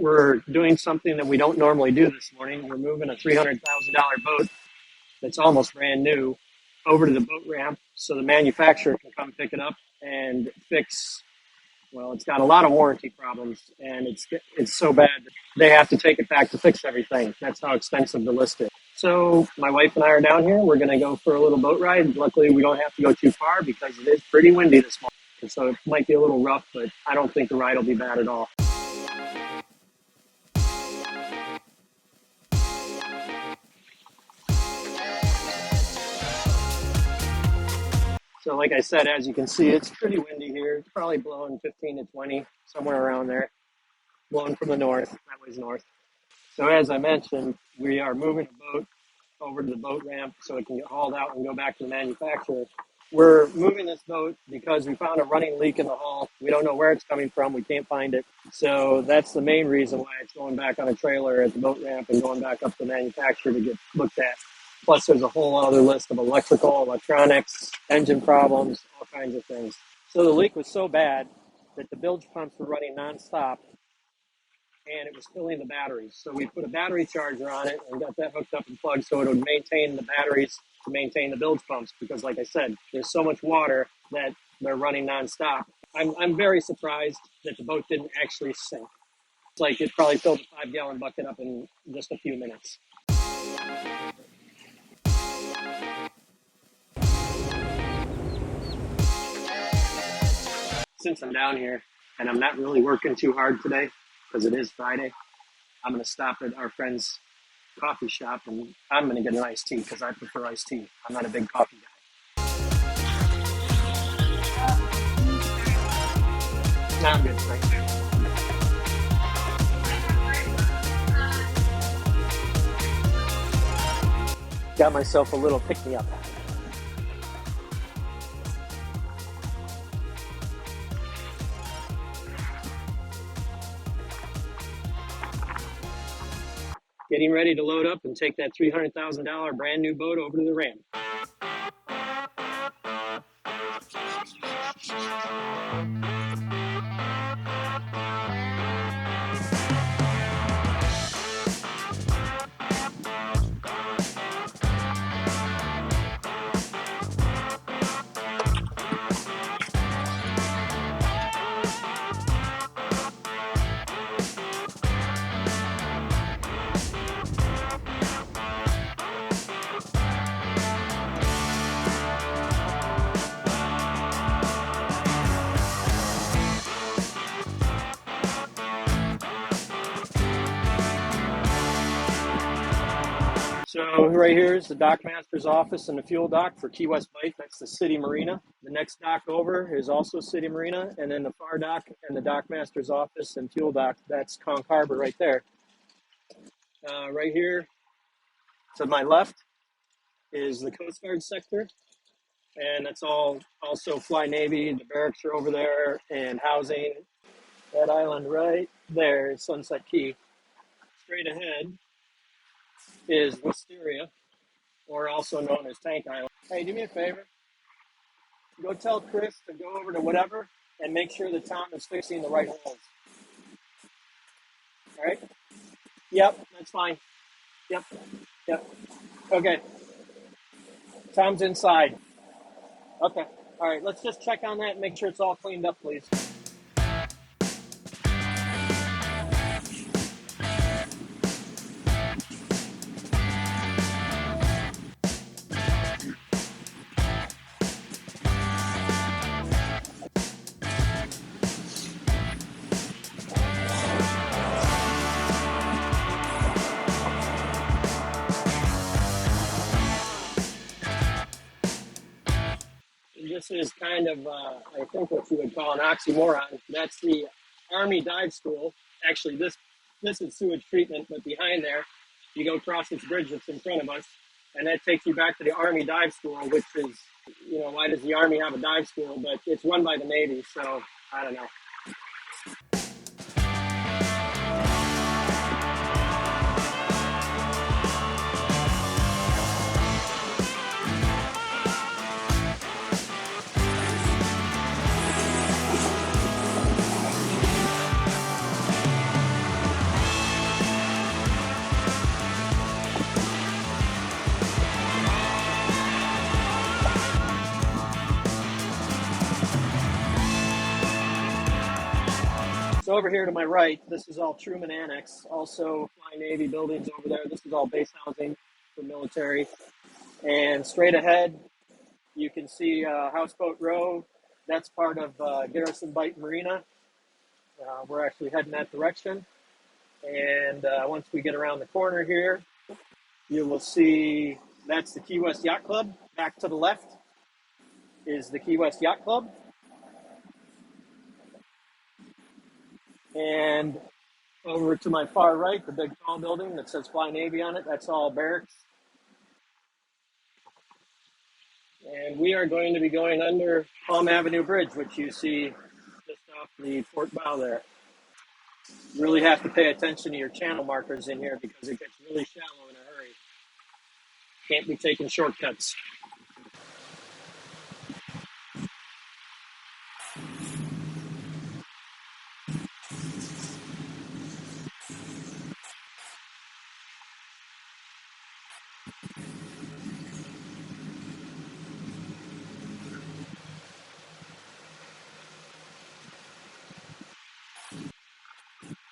we're doing something that we don't normally do this morning. We're moving a $300,000 boat that's almost brand new over to the boat ramp so the manufacturer can come pick it up and fix. Well, it's got a lot of warranty problems, and it's so bad that they have to take it back to fix everything. That's how expensive the list is. So my wife and I are down here. We're going to go for a little boat ride. Luckily, we don't have to go too far because it is pretty windy this morning. And so it might be a little rough, but I don't think the ride will be bad at all. So like I said, as you can see, it's pretty windy here. It's probably blowing 15 to 20, somewhere around there. Blowing from the north, that way's north. So as I mentioned, we are moving the boat over to the boat ramp so it can get hauled out and go back to the manufacturer. We're moving this boat because we found a running leak in the hull. We don't know where it's coming from. We can't find it. So that's the main reason why it's going back on a trailer at the boat ramp and going back up to the manufacturer to get looked at. Plus, there's a whole other list of electrical, electronics, engine problems, all kinds of things. So the leak was so bad that the bilge pumps were running nonstop, and it was filling the batteries. So we put a battery charger on it and got that hooked up and plugged so it would maintain the batteries to maintain the bilge pumps. Because like I said, there's so much water that they're running nonstop. I'm very surprised that the boat didn't actually sink. It's like it probably filled a 5-gallon bucket up in just a few minutes. Since I'm down here and I'm not really working too hard today because it is Friday, I'm going to stop at our friend's coffee shop and I'm going to get an iced tea because I prefer iced tea. I'm not a big coffee guy. No, I'm good. Thank you. Got myself a little pick-me-up. Getting ready to load up and take that $300,000 brand new boat over to the ramp. So right here is the dock master's office and the fuel dock for Key West Bight. That's the city marina. The next dock over is also city marina, and then the far dock and the dock master's office and fuel dock, that's Conch Harbor right there. Right here to my left is the Coast Guard sector, and that's all also Fly Navy. The barracks are over there and housing. That island right there is Sunset Key. Straight ahead is Wisteria, or also known as Tank Island. Hey, do me a favor. Go tell Chris to go over to whatever and make sure that Tom is fixing the right holes. All right? Yep, that's fine. Yep. Okay. Tom's inside. Okay. All right, let's just check on that and make sure it's all cleaned up, please. This is kind of, I think, what you would call an oxymoron. That's the Army dive school. Actually, this is sewage treatment, but behind there, you go across this bridge that's in front of us, and that takes you back to the Army dive school, which is, why does the Army have a dive school? But it's run by the Navy, so I don't know. over here to my right, this is all Truman Annex, also Flying Navy buildings over there. This is all base housing for military. And straight ahead, you can see Houseboat Row. That's part of Garrison Bight Marina. We're actually heading that direction. And once we get around the corner here, you will see that's the Key West Yacht Club. Back to the left is the Key West Yacht Club. And over to my far right, the big tall building that says Fly Navy on it, that's all barracks. And we are going to be going under Palm Avenue Bridge, which you see just off the port bow there. You really have to pay attention to your channel markers in here because it gets really shallow in a hurry. Can't be taking shortcuts.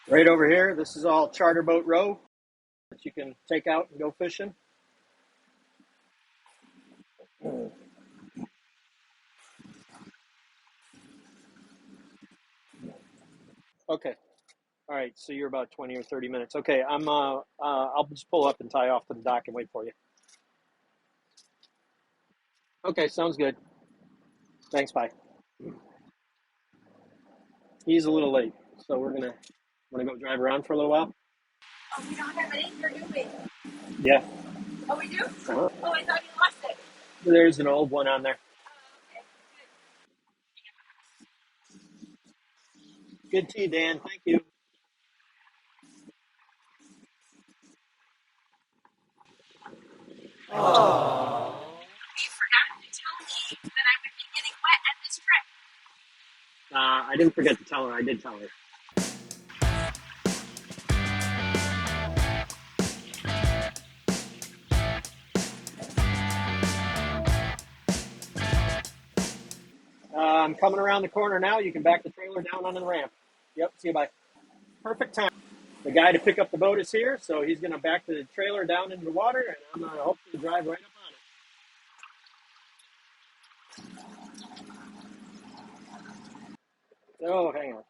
Right over here, this is all Charter Boat Row that you can take out and go fishing. Okay. All right, so you're about 20 or 30 minutes. Okay, I'll just pull up and tie off to the dock and wait for you. Okay, sounds good. Thanks, bye. He's a little late, so we're gonna go drive around for a little while. Oh, we don't have it in here, do we? Yeah. Oh, we do? Uh-huh. Oh, I thought you lost it. There's an old one on there. Oh, okay. Good tea, Dan. Thank you. Oh. You forgot to tell me that I would be getting wet at this trip. I didn't forget to tell her. I did tell her. I'm coming around the corner now. You can back the trailer down onto the ramp. Yep, see you, bye. Perfect time. The guy to pick up the boat is here, so he's going to back the trailer down into the water, and I'm going to hopefully drive right up on it. Oh, hang on.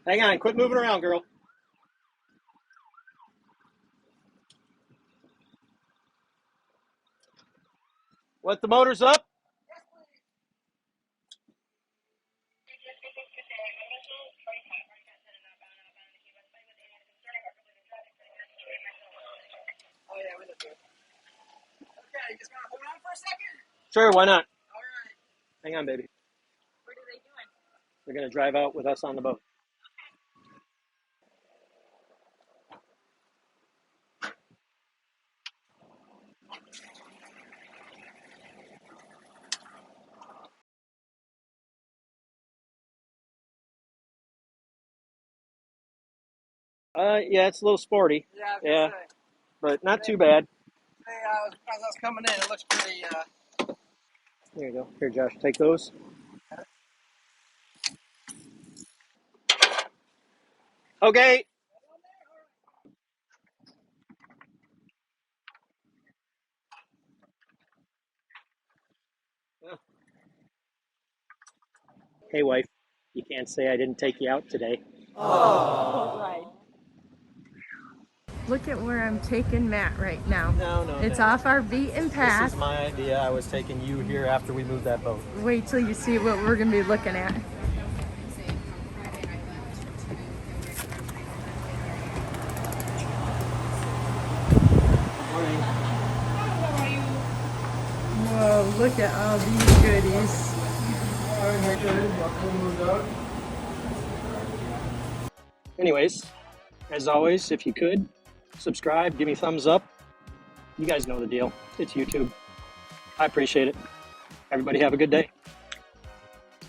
Hang on, quit moving around, girl. What, the motor's up? Oh, yeah, we look good. Okay, just gonna hold on for a second? Sure, why not? All right. Hang on, baby. What are they doing? They're going to drive out with us on the boat. Yeah, it's a little sporty. Yeah, But not too bad. as I was coming in, it looks pretty, There you go. Here, Josh, take those. Okay. Hey, wife, you can't say I didn't take you out today. Oh, right. Look at where I'm taking Matt right now. No. It's off our beaten path. This is my idea. I was taking you here after we moved that boat. Wait till you see what we're going to be looking at. Morning. Whoa, look at all these goodies. Anyways, as always, if you could, subscribe, give me a thumbs up. You guys know the deal. It's YouTube. I appreciate it. Everybody have a good day.